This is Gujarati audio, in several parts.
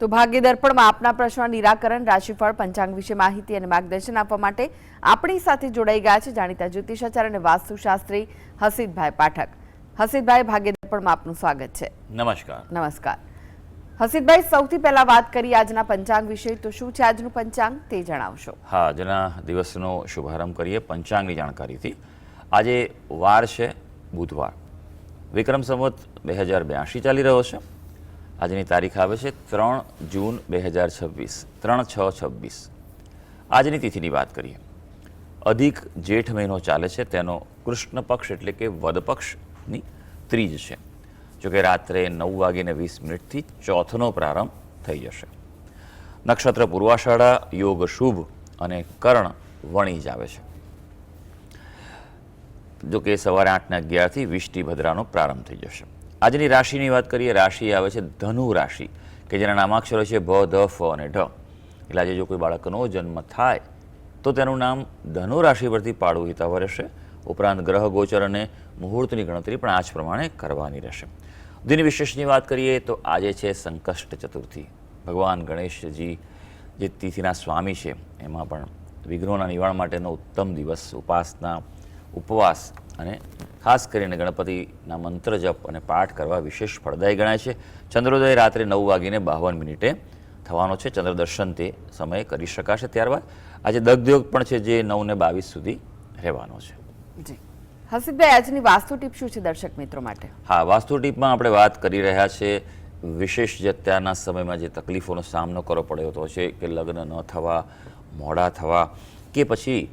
તો ભાગ્ય દર્પણમાં આપના પ્રશ્ન નિરાકરણ, રાશિફળ, પંચાંગ વિશે માહિતી અને માર્ગદર્શન આપવા માટે આપણી સાથે જોડાઈ ગયા છે જાણીતા જ્યોતિષાચાર્ય અને વાસ્તુશાસ્ત્રી હસીતભાઈ પાઠક. હસીતભાઈ, ભાગ્ય દર્પણમાં આપનું સ્વાગત છે. નમસ્કાર. નમસ્કાર. હસીતભાઈ, સૌથી પહેલા વાત કરી આજના પંચાંગ વિશે, તો શું છે આજનું પંચાંગ તે જણાવશો? હા, આજના દિવસનો શુભારંભ કરીએ પંચાંગની જાણકારીથી. આજે વાર છે બુધવાર, વિક્રમ સંવત 2082 ચાલી રહ્યો છે. આજની તારીખ આવે છે 3 જૂન 2026, 3/6/26. આજની તિથિની વાત કરીએ. અધિક જેઠ મહિનો ચાલે છે, તેનો કૃષ્ણ પક્ષ એટલે કે વદ પક્ષની ત્રીજ છે. જોકે રાત્રે 9:20 ચોથનો પ્રારંભ થઈ જશે. નક્ષત્ર પૂર્વાષાઢા, યોગ શુભ અને કર્ણ વણિજ આવે છે. જોકે સવારે 8:11 વિષ્ટિ ભદ્રાનો પ્રારંભ થઈ જશે. આજની રાશિની વાત કરીએ. રાશિ આવે છે ધનુ રાશિ, કે જેના નામાક્ષરો છે ભ, ધ, ફ અને ઢ. એટલે આજે જો કોઈ બાળકનો જન્મ થાય તો તેનું નામ ધનુ રાશિ પરથી પાડવું હિતાવહ રહેશે. ઉપરાંત ગ્રહ ગોચર અને મુહૂર્તની ગણતરી પણ આ જ પ્રમાણે કરવાની રહેશે. દિન વિશેષની વાત કરીએ તો આજે છે સંકષ્ટ ચતુર્થી. ભગવાન ગણેશજી જે તિથિના સ્વામી છે, એમાં પણ વિઘ્નોના નિવારણ માટેનો ઉત્તમ દિવસ. ઉપાસના, ઉપવાસ અને ખાસ કરીને ગણપતિના મંત્ર જપ અને પાઠ કરવા વિશેષ ફળદાયી ગણાય છે. ચંદ્રોદય રાત્રે 9:52 થવાનો છે. ચંદ્ર દર્શન તે સમયે કરી શકાશે. ત્યારબાદ આજે દગ્ધયોગ પણ છે, જે 9:22 સુધી રહેવાનો છે. જી હસીતભાઈ, આજની વાસ્તુ ટીપ શું છે દર્શક મિત્રો માટે? હા, વાસ્તુ ટીપમાં આપણે વાત કરી રહ્યા છે વિશેષ જે અત્યારના સમયમાં જે તકલીફોનો સામનો કરવો પડ્યો હતો છે, કે લગ્ન ન થવા, મોડા થવા, કે પછી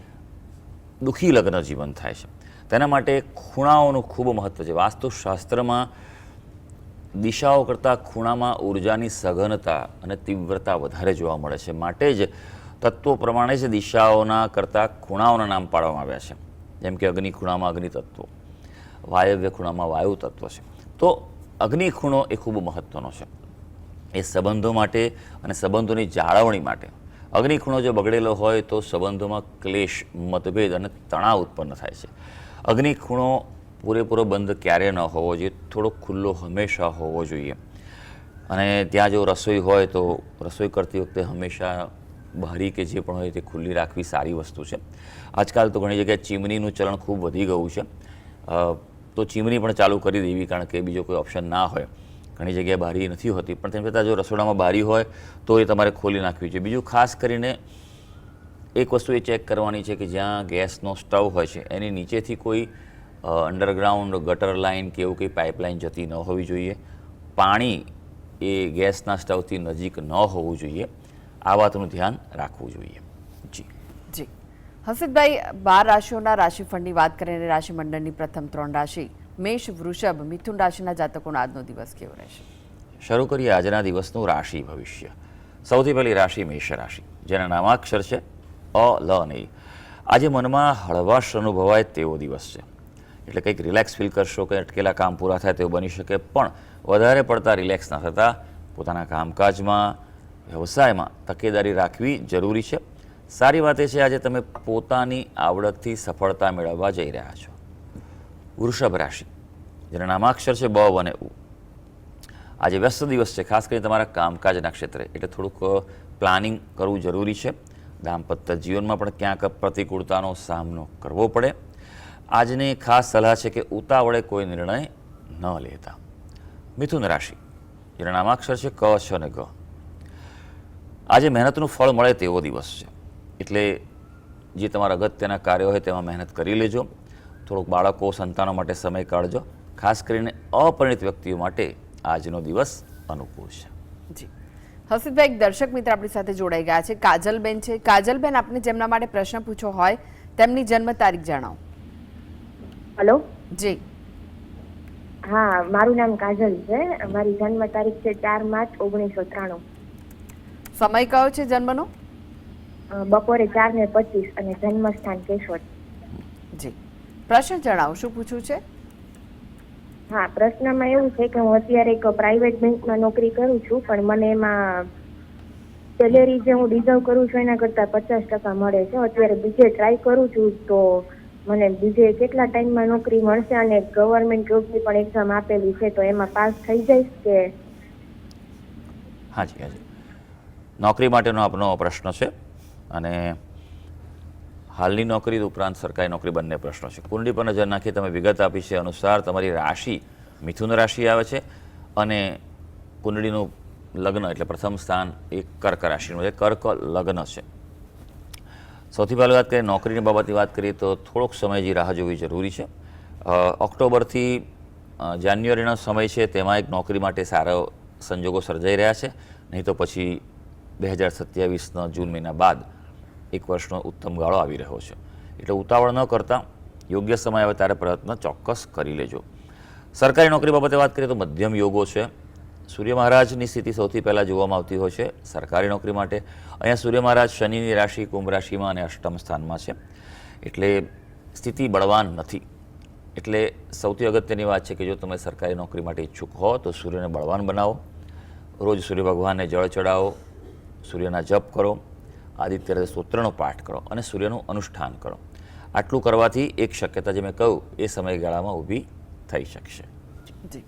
દુઃખી લગ્ન જીવન થાય છે. તેના માટે ખૂણાઓનું ખૂબ મહત્વ છે. વાસ્તુશાસ્ત્રમાં દિશાઓ કરતાં ખૂણામાં ઉર્જાની સઘનતા અને તીવ્રતા વધારે જોવા મળે છે. માટે જ તત્વો પ્રમાણે જ દિશાઓના કરતાં ખૂણાઓના નામ પાડવામાં આવ્યા છે. જેમ કે અગ્નિ ખૂણામાં અગ્નિ તત્વો, વાયવ્ય ખૂણામાં વાયુ તત્વ છે. તો અગ્નિ ખૂણો એ ખૂબ મહત્વનો છે. એ સંબંધો માટે અને સંબંધોની જાળવણી માટે. અગ્નિ ખૂણો જો બગડેલો હોય તો સંબંધોમાં ક્લેશ, મતભેદ અને તણાવ ઉત્પન્ન થાય છે. અગ્નિ ખૂણો પૂરેપૂરો બંધ ક્યારે ન હોવો જોઈએ, થોડો ખુલ્લો હંમેશા હોવો જોઈએ. અને ત્યાં જો રસોઈ હોય તો રસોઈ કરતી વખતે હંમેશા બારી કે જે પણ હોય તે ખુલ્લી રાખવી સારી વસ્તુ છે. આજકાલ તો ઘણી જગ્યાએ ચીમનીનું ચલણ ખૂબ વધી ગયું છે, તો ચીમની પણ ચાલુ કરી દેવી, કારણ કે બીજો કોઈ ઓપ્શન ના હોય. ઘણી જગ્યાએ બારી નથી હોતી, પણ તેમ છતાં જો રસોડામાં બારી હોય તો એ તમારે ખોલી નાખવી જોઈએ. બીજું ખાસ કરીને એક વસ્તુ એ ચેક કરવાની છે કે જ્યાં ગેસનો સ્ટવ હોય છે એની નીચેથી કોઈ અંડરગ્રાઉન્ડ ગટર લાઇન કે એવું કંઈ પાઇપલાઇન જતી ન હોવી જોઈએ. પાણી એ ગેસના સ્ટવથી નજીક ન હોવું જોઈએ. આ વાતનું ધ્યાન રાખવું જોઈએ. જી જી હસીતભાઈ, 12 રાશિઓના રાશિફળની વાત કરીને રાશિમંડળની પ્રથમ 3 રાશિ મેષ, વૃષભ, મિથુન રાશિના જાતકોનો આજનો દિવસ કેવો રહેશે? શરૂ કરીએ આજના દિવસનું રાશિ ભવિષ્ય. સૌથી પહેલી રાશિ મેષ રાશિ, જેના નામાક્ષર છે અ, લ અને ઈ. આજે મનમાં હળવાશ અનુભવાય તેવો દિવસ છે. એટલે કંઈક રિલેક્સ ફીલ કરશો, કંઈ અટકેલા કામ પૂરા થાય તેવું બની શકે, પણ વધારે પડતા રિલેક્સ ના થતાં પોતાના કામકાજમાં, વ્યવસાયમાં તકેદારી રાખવી જરૂરી છે. સારી વાત એ છે આજે તમે પોતાની આવડતથી સફળતા મેળવવા જઈ રહ્યા છો. વૃષભ રાશિ, જેના નામાક્ષર છે બ અને ઉ. આજે વ્યસ્ત દિવસ છે, ખાસ કરીને તમારા કામકાજના ક્ષેત્રે, એટલે થોડુંક પ્લાનિંગ કરવું જરૂરી છે. દાંપત્ય જીવનમાં પણ ક્યાંક પ્રતિકૂળતાનો સામનો કરવો પડે. આજની ખાસ સલાહ છે કે ઉતાવળે કોઈ નિર્ણય ન લેતા. મિથુન રાશિ, જેના નામાક્ષર છે ક, છ અને ગ. આજે મહેનતનું ફળ મળે તેવો દિવસ છે, એટલે જે તમારા અગત્યના કાર્યો હોય તેમાં મહેનત કરી લેજો. થોડુંક બાળકો, સંતાનો માટે સમય કાઢજો. ખાસ કરીને અપરિણિત વ્યક્તિઓ માટે આજનો દિવસ અનુકૂળ છે. જી હસીતભાઈ, એક દર્શક મિત્ર આપણી સાથે જોડાઈ ગયા છે, કાજલબેન છે. કાજલબેન, આપને જેમના માટે પ્રશ્ન પૂછવો હોય તેમની જન્મ તારીખ જણાવો. હેલો. જી હા, મારું નામ કાજલ છે. મારી જન્મ તારીખ છે 4 માર્ચ 1993. સમય કયો છે જન્મનો? બપોરે 4:25 અને જન્મ સ્થાન કેશોદ. જી પ્રશ્ન જણાવો, શું પૂછવું છે? હા, પ્રશ્નમાં એવું છે કે હું અત્યારે એક પ્રાઇવેટ બેંકમાં નોકરી કરું છું, પણ મને એમાં સેલેરી જે હું ડિઝર્વ કરું છું એના કરતાં 50% મળે છે. અત્યારે બીજે ટ્રાય કરું છું, તો મને બીજે કેટલા ટાઈમમાં નોકરી મળશે? અને ગવર્મેન્ટ જોબની પણ એક્ઝામ આપેલી છે, તો એમાં પાસ થઈ જઈશ કે? હાજી હાજી, નોકરી માટેનો આપનો પ્રશ્ન છે અને હાલની નોકરી ઉપરાંત સરકારી નોકરી બંને પ્રશ્નો છે. કુંડળી પર નજર નાખી તમે વિગત આપી છે અનુસાર તમારી રાશિ મિથુન રાશિ આવે છે અને કુંડળીનું લગ્ન એટલે પ્રથમ સ્થાન એ કર્ક રાશિનું છે. કર્ક લગ્ન છે. સૌથી પહેલાં વાત કરીએ નોકરીની બાબતની વાત કરીએ તો થોડોક સમય જે રાહ જોવી જરૂરી છે. ઓક્ટોબરથી જાન્યુઆરીનો સમય છે તેમાં એક નોકરી માટે સારા સંજોગો સર્જાઈ રહ્યા છે. નહીં તો પછી 2027ના જૂન મહિના બાદ એક વર્ષનો ઉત્તમ ગાળો આવી રહ્યો છે. એટલે ઉતાવળ ન કરતાં યોગ્ય સમય આવે ત્યારે પ્રયત્ન ચોક્કસ કરી લેજો. સરકારી નોકરી બાબતે વાત કરીએ તો મધ્યમ યોગો છે. સૂર્ય મહારાજની સ્થિતિ સૌથી પહેલાં જોવામાં આવતી હોય છે સરકારી નોકરી માટે. અહીંયા સૂર્ય મહારાજ શનિની રાશિ કુંભ રાશિમાં અને અષ્ટમ સ્થાનમાં છે એટલે સ્થિતિ બળવાન નથી. એટલે સૌથી અગત્યની વાત છે કે જો તમે સરકારી નોકરી માટે ઈચ્છુક હો તો સૂર્યને બળવાન બનાવો, રોજ સૂર્ય ભગવાનને જળ ચડાવો, સૂર્યના જપ કરો, આદિત્ય સ્તોત્રનો પાઠ કરો અને સૂર્યનું અનુષ્ઠાન કરો. આટલું કરવાથી એક શક્યતા જે મેં કહ્યું એ સમયગાળામાં ઊભી થઈ શકશે. જી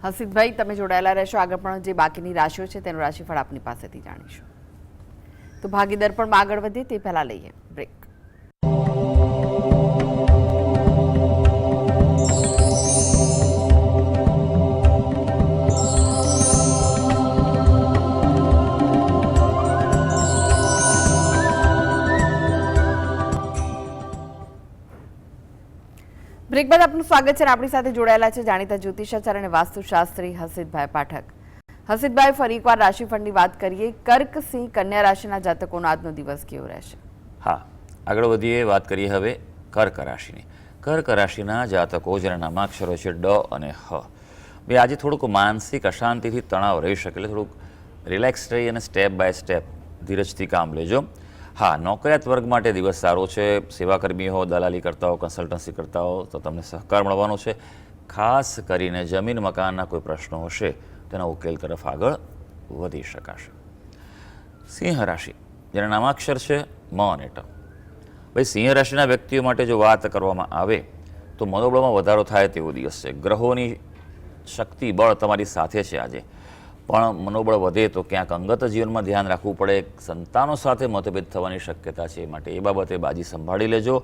હસીતભાઈ, તમે જોડાયેલા રહેશો. આગળ પણ જે બાકીની રાશિઓ છે તેનું રાશિફળ આપની પાસેથી જાણીશું. તો ભાગીદાર પણ આગળ વધીએ તે પહેલા લઈએ બ્રેક. બ્રેક બાદ આપનું સ્વાગત છે. આપણી સાથે જોડાયેલા છે જાણીતા જ્યોતિષાચાર્ય અને વાસ્તુશાસ્ત્રી હસીતભાઈ પાઠક. હસીતભાઈ, ફરી એકવાર રાશિફળની વાત કરીએ. કર્ક, સિંહ, કન્યા રાશિના જાતકોનો આજનો દિવસ કેવો રહેશે? હા, આગળ વધીએ. વાત કરીએ હવે કર્ક રાશિની. કર્ક રાશિના જાતકો જેના નામાક્ષરો છે ડ અને હ. બે આજે થોડુંક માનસિક અશાંતિથી તણાવ રહી શકે એટલે થોડુંક રિલેક્સ રહી અને સ્ટેપ બાય સ્ટેપ ધીરજથી કામ લેજો. હા, નોકરિયાત વર્ગ માટે દિવસ સારો છે. સેવાકર્મી હો, દલાલી કરતા હો, કન્સલ્ટન્સી કરતા હો તો તમને સહકાર મળવાનો છે. ખાસ કરીને જમીન મકાનના કોઈ પ્રશ્નો હશે તેના ઉકેલ તરફ આગળ વધી શકાશે. સિંહ રાશિ જેના નામાક્ષર છે મ અને ટ. ભાઈ, સિંહ રાશિના વ્યક્તિઓ માટે જો વાત કરવામાં આવે તો મનોબળમાં વધારો થાય તેવો દિવસ છે. ગ્રહોની શક્તિ બળ તમારી સાથે છે આજે, પણ મનોબળ વધે તો ક્યાંક અંગત જીવનમાં ધ્યાન રાખવું પડે. સંતાનો સાથે મતભેદ થવાની શક્યતા છે, માટે એ બાબતે બાજી સંભાળી લેજો.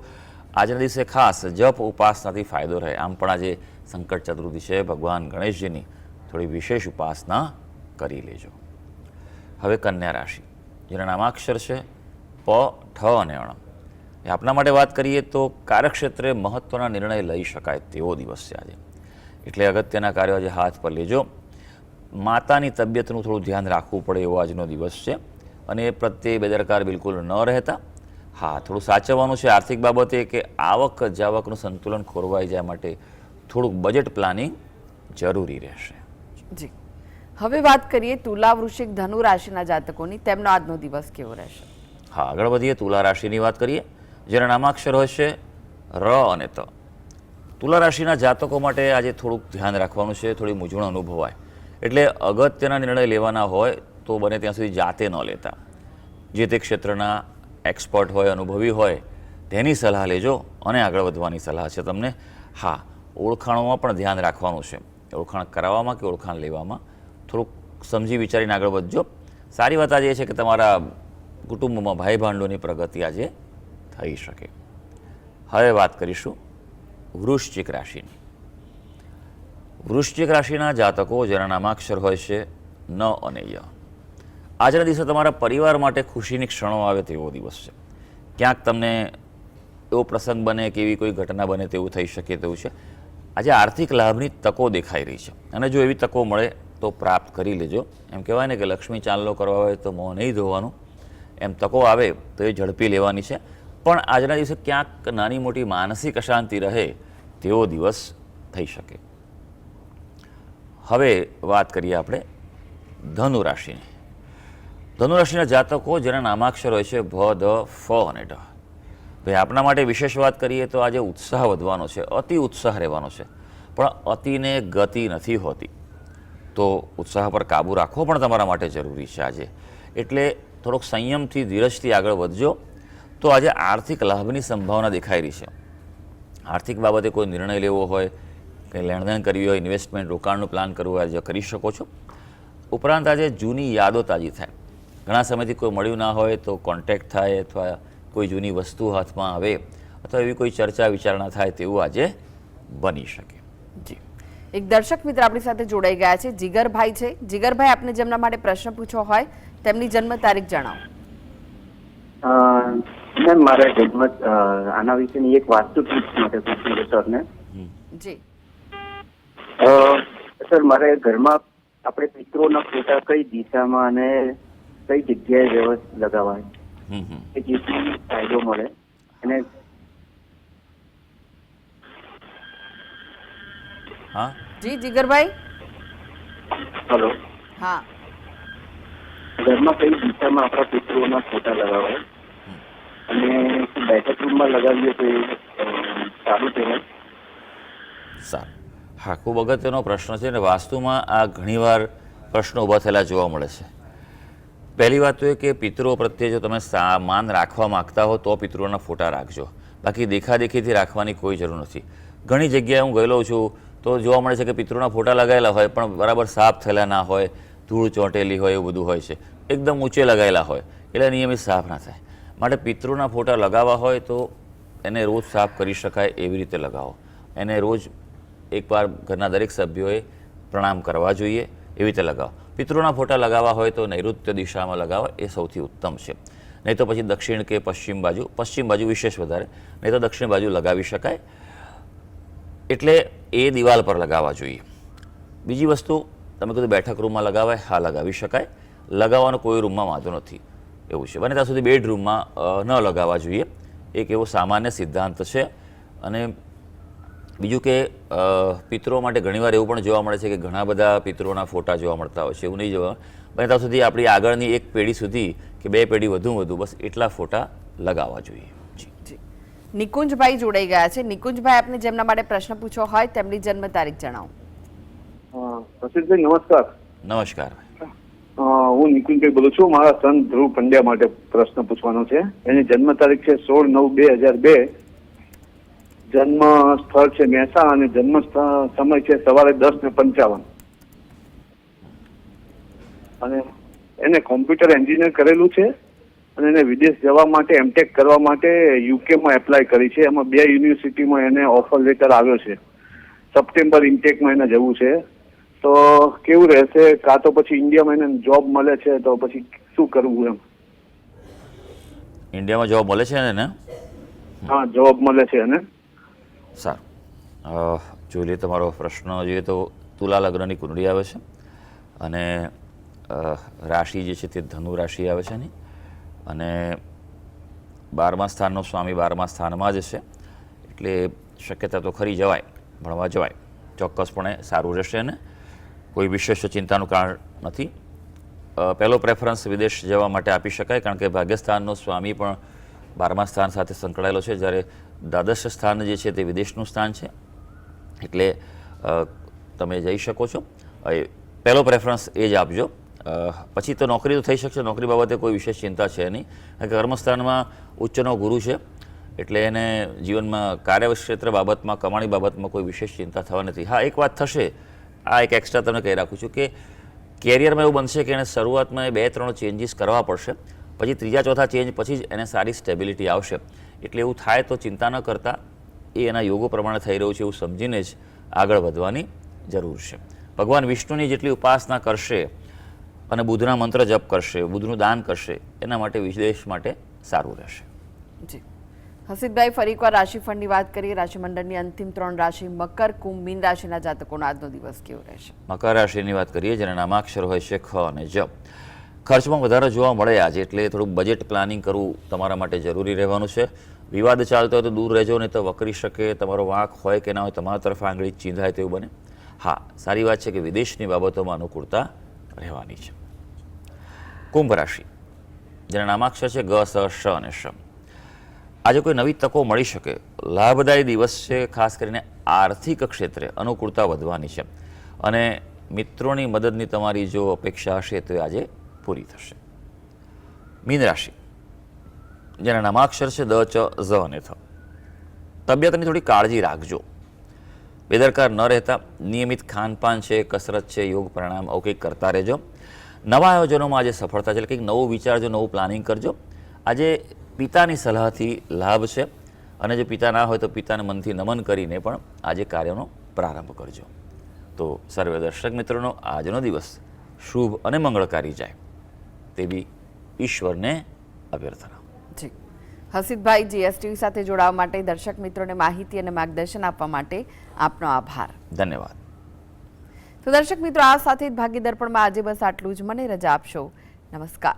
આજના દિવસે ખાસ જપ ઉપાસનાથી ફાયદો રહે. આમ પણ આજે સંકટ ચતુર્થી છે, ભગવાન ગણેશજીની થોડી વિશેષ ઉપાસના કરી લેજો. હવે કન્યા રાશિ જેના નામાક્ષર છે પ, ઠ અને અણ. આપના માટે વાત કરીએ તો કાર્યક્ષેત્રે મહત્વના નિર્ણય લઈ શકાય તેવો દિવસ છે આજે. એટલે અગત્યના કાર્યો આજે હાથ પર લેજો. માતાની તબિયતનું થોડું ધ્યાન રાખવું પડે એવો આજનો દિવસ છે અને એ પ્રત્યે બેદરકાર બિલકુલ ન રહેતા. હા, થોડું સાચવવાનું છે આર્થિક બાબતે કે આવક જાવકનું સંતુલન ખોરવાઈ જાય, માટે થોડુંક બજેટ પ્લાનિંગ જરૂરી રહેશે. જી, હવે વાત કરીએ તુલા, વૃશ્ચિક, ધનુ રાશિના જાતકોની. તેમનો આજનો દિવસ કેવો રહેશે? હા, આગળ વધીએ. તુલા રાશિની વાત કરીએ જેના નામાક્ષર હોય છે ર અને ત. તુલા રાશિના જાતકો માટે આજે થોડુંક ધ્યાન રાખવાનું છે. થોડી મૂંઝવણ અનુભવાય એટલે અગત્યના નિર્ણય લેવાના હોય તો બને ત્યાં સુધી જાતે ન લેતા. જે તે ક્ષેત્રના એક્સપર્ટ હોય, અનુભવી હોય તેની સલાહ લેજો અને આગળ વધવાની સલાહ છે તમને. હા, ઓળખાણોમાં પણ ધ્યાન રાખવાનું છે. ઓળખાણ કરાવવામાં કે ઓળખાણ લેવામાં થોડુંક સમજી વિચારીને આગળ વધજો. સારી વાત આજે એ છે કે તમારા કુટુંબમાં ભાઈ ભાંડોની પ્રગતિ આજે થઈ શકે. હવે વાત કરીશું વૃશ્ચિક રાશિની. વૃશ્ચિક રાશિના જાતકો જેના નામાક્ષર હોય છે ન અને ય. આજના દિવસે તમારા પરિવાર માટે ખુશીની ક્ષણો આવે તેવો દિવસ છે. ક્યાંક તમને એવો પ્રસંગ બને કે એવી કોઈ ઘટના બને તેવું થઈ શકે તેવું છે. આજે આર્થિક લાભની તકો દેખાઈ રહી છે અને જો એવી તકો મળે તો પ્રાપ્ત કરી લેજો. એમ કહેવાય ને કે લક્ષ્મી ચાંદલો કરવા હોય તો મોં નહીં ધોવાનું. એમ તકો આવે તો એ ઝડપી લેવાની છે. પણ આજના દિવસે ક્યાંક નાની મોટી માનસિક અશાંતિ રહે તેવો દિવસ થઈ શકે. હવે વાત કરીએ આપણે ધનુ રાશિની. ધનુ રાશિના જાતકો જેના નામાક્ષર હોય છે ભ, ધ, ફ અને ઢ. ભાઈ, આપણા માટે વિશેષ વાત કરીએ તો આજે ઉત્સાહ વધવાનો છે, અતિ ઉત્સાહ રહેવાનો છે. પણ અતિને ગતિ નથી હોતી, તો ઉત્સાહ પર કાબૂ રાખવો પણ તમારા માટે જરૂરી છે આજે. એટલે થોડોક સંયમથી, ધીરજથી આગળ વધજો તો આજે આર્થિક લાભની સંભાવના દેખાઈ રહી છે. આર્થિક બાબતે કોઈ નિર્ણય લેવો હોય, કંઈ લેણદેણ કરવી હોય, ઇન્વેસ્ટમેન્ટ રોકાણનું પ્લાન કરવું હોય આજે કરી શકો છો. ઉપરાંત આજે જૂની યાદો તાજી થાય. ઘણા સમયથી કોઈ મળ્યું ના હોય તો કોન્ટેક્ટ થાય અથવા કોઈ જૂની વસ્તુ હાથમાં આવે અથવા એવી કોઈ ચર્ચા વિચારણા થાય તેવું આજે બની શકે. જી, એક દર્શક મિત્ર આપણી સાથે જોડાઈ ગયા છે, જીગરભાઈ છે. જીગરભાઈ, આપને જેમના માટે પ્રશ્ન પૂછવો હોય તેમની જન્મ તારીખ જણાવો. મેમ, મારે જન્મ આના વિશેની એક વાસ્તુ ટિપ્સ માટે પૂછવું છે સરને. જી સર, મારે ઘરમાં આપણે પિતૃઓના ફોટા કઈ દિશામાં અને કઈ જગ્યાએ વ્યવસ્થિત લગાવાય કે જેથી ફાયદો મળે? અને હા જી જીગરભાઈ. હલો, હા, ઘરમાં કઈ દિશામાં આપણા પિતૃઓના ફોટા લગાવાય અને બેઠક રૂમમાં લગાવીએ તો સારું કહેવાય? સારું. હા, ખૂબ અગત્યનો પ્રશ્ન છે અને વાસ્તુમાં આ ઘણીવાર પ્રશ્નો ઊભા થયેલા જોવા મળે છે. પહેલી વાત તો એ કે પિતૃઓ પ્રત્યે જો તમે માન રાખવા માગતા હો તો પિતૃઓના ફોટા રાખજો, બાકી દેખાદેખીથી રાખવાની કોઈ જરૂર નથી. ઘણી જગ્યાએ હું ગયેલો છું તો જોવા મળે છે કે પિતૃઓના ફોટા લગાવેલા હોય પણ બરાબર સાફ થયેલા ના હોય, ધૂળ ચોંટેલી હોય, એવું બધું હોય છે. એકદમ ઊંચે લગાવેલા હોય એટલે નિયમિત સાફ ના થાય. માટે પિતૃના ફોટા લગાવવા હોય તો એને રોજ સાફ કરી શકાય એવી રીતે લગાવો. એને રોજ એકવાર ઘરના દરેક સભ્યોએ પ્રણામ કરવા જોઈએ એવી રીતે લગાવો. પિતૃના ફોટા લગાવવા હોય તો નૈઋત્ય દિશામાં લગાવો, એ સૌથી ઉત્તમ છે. નહીં તો પછી દક્ષિણ કે પશ્ચિમ બાજુ વિશેષ વધારે, નહીં તો દક્ષિણ બાજુ લગાવી શકાય. એટલે એ દિવાલ પર લગાવવા જોઈએ. બીજી વસ્તુ, તમે કીધું બેઠક રૂમમાં લગાવાય, હા લગાવી શકાય. લગાવવાનો કોઈ રૂમમાં વાંધો નથી એવું છે. બને ત્યાં સુધી બેડરૂમમાં ન લગાવવા જોઈએ, એક એવો સામાન્ય સિદ્ધાંત છે. અને બીજું કે પિતૃઓ માટે ઘણીવાર એવું પણ જોવા મળે છે કે ઘણા બધા પિતૃઓના ફોટા જોવા મળતા હોય છે. એવું નહીં જોવા, બને ત્યાં સુધી આપણી આગળની એક પેઢી સુધી કે બે પેઢી વધુ બસ એટલા ફોટા લગાવવા જોઈએ. જી. નિકુંજભાઈ જોડાઈ ગયા છે. નિકુંજભાઈ, આપને જેમના માટે પ્રશ્ન પૂછવો હોય તેમની જન્મ તારીખ જણાવો. પ્રસિદ્ધભાઈ નમસ્કાર. નમસ્કાર. હું નિકુંજભાઈ બોલું છું. મારા સન ધ્રુવ પંડ્યા માટે પ્રશ્ન પૂછવાનો છે. એની જન્મ તારીખ છે 16/9/2002. જન્મ સ્થળ છે મહેસાણા અને જન્મ સમય છે સવારે 10:55. અને એને કોમ્પ્યુટર એન્જિનિયર કરેલું છે અને એને વિદેશ જવા માટે એમટેક કરવા માટે યુકેમાં એપ્લાય કરી છે. એમાં 2 યુનિવર્સિટીમાં એને ઓફર લેટર આવ્યો છે. સપ્ટેમ્બર ઇન્ટેકમાં એને જવું છે. તો કેવું રહેશે? કાં તો પછી ઇન્ડિયામાં એને જોબ મળે છે તો પછી શું કરવું એમ? ઇન્ડિયામાં જોબ મળે છે ને? હા, જોબ મળે છે એને. સારું. જોઈ લઈએ તમારો પ્રશ્ન. જોઈએ તો તુલા લગ્નની કુંડળી આવે છે અને રાશિ જે છે તે ધનુ રાશિ આવે છે ને, અને 12મા સ્થાનનો સ્વામી 12મા સ્થાનમાં જ છે. એટલે શક્યતા તો ખરી જવાય, ભણવા જવાય, ચોક્કસપણે સારું રહેશે અને કોઈ વિશેષ ચિંતાનું કારણ નથી. પહેલો પ્રેફરન્સ વિદેશ જવા માટે આપી શકાય, કારણ કે ભાગ્યસ્થાનનો સ્વામી પણ 12મા સ્થાન સાથે સંકળાયેલો છે, જ્યારે દ્વાદશ સ્થાન જે છે તે વિદેશનું સ્થાન છે. એટલે તમે જઈ શકો છો. પહેલો પ્રેફરન્સ એ જ આપજો. પછી તો નોકરી તો થઈ શકશે, નોકરી બાબતે કોઈ વિશેષ ચિંતા છે નહીં. કારણ કે કર્મસ્થાનમાં ઉચ્ચનો ગુરુ છે, એટલે એને જીવનમાં કાર્યક્ષેત્ર બાબતમાં, કમાણી બાબતમાં કોઈ વિશેષ ચિંતા થવા નથી. હા, એક વાત થશે, આ એક એક્સ્ટ્રા તમને કહી રાખું છું કે કેરિયરમાં એવું બનશે કે એને શરૂઆતમાં 2-3 ચેન્જીસ કરવા પડશે, પછી 3જા-4થા ચેન્જ પછી જ એને સારી સ્ટેબિલિટી આવશે. એટલે એવું થાય તો ચિંતા ન કરતા એ એના યોગો પ્રમાણે થઈ રહ્યું છે એવું સમજીને જ આગળ વધવાની જરૂર છે. ભગવાન વિષ્ણુની જેટલી ઉપાસના કરશે અને બુધના મંત્ર જપ કરશે, બુધનું દાન કરશે, એના માટે વિદેશ માટે સારું રહેશે. જી હસીદભાઈ, ફરી એકવાર રાશિફળની વાત કરીએ. રાશિમંડળની અંતિમ 3 રાશિ મકર, કુંભ, મીન રાશિના જાતકોનો આજનો દિવસ કેવો રહેશે? મકર રાશિની વાત કરીએ, જેના નામાક્ષર હોય છે ખ અને જ. ખર્ચમાં વધારો જોવા મળે આજે, એટલે થોડુંક બજેટ પ્લાનિંગ કરવું તમારા માટે જરૂરી રહેવાનું છે. વિવાદ ચાલતો હોય તો દૂર રહેજો, નહીં તો વકરી શકે. તમારો વાંક હોય કે ના હોય, તમારા તરફ આંગળી ચીંધાય તેવું બને. હા, સારી વાત છે કે વિદેશની બાબતોમાં અનુકૂળતા રહેવાની છે. કુંભ રાશિ, જેના નામાક્ષર છે ગ, સ, શ અને શ. આજે કોઈ નવી તકો મળી શકે, લાભદાયી દિવસ છે. ખાસ કરીને આર્થિક ક્ષેત્રે અનુકૂળતા વધવાની છે અને મિત્રોની મદદની તમારી જો અપેક્ષા હશે તો આજે પૂરી થશે. મીન રાશિ, જેના નામાક્ષર છે દ, ચ, ઝ અને થ. તબિયતની થોડી કાળજી રાખજો. બેદરકાર ન રહેતા નિયમિત ખાનપાન છે, કસરત છે, યોગ પ્રાણાયામ આવું કંઈક કરતા રહેજો. નવા આયોજનોમાં આજે સફળતા છે, એટલે કંઈક નવું વિચારજો, નવું પ્લાનિંગ કરજો. આજે પિતાની સલાહથી લાભ છે, અને જો પિતા ના હોય તો પિતાને મનથી નમન કરીને પણ આજે કાર્યનો પ્રારંભ કરજો. તો સર્વે દર્શક મિત્રોનો આજનો દિવસ શુભ અને મંગળકારી જાય તેવી ઈશ્વરને અભ્યર્થના. જી, હસીતભાઈ જીએસટીવી સાથે જોડાવા માટે, દર્શક મિત્રોને માહિતી અને માર્ગદર્શન આપવા માટે આપનો આભાર. ધન્યવાદ. તો દર્શક મિત્રો, આ સાથે જ ભાગ્ય દર્પણમાં આજે બસ આટલું જ. મને રજા આપશો. નમસ્કાર.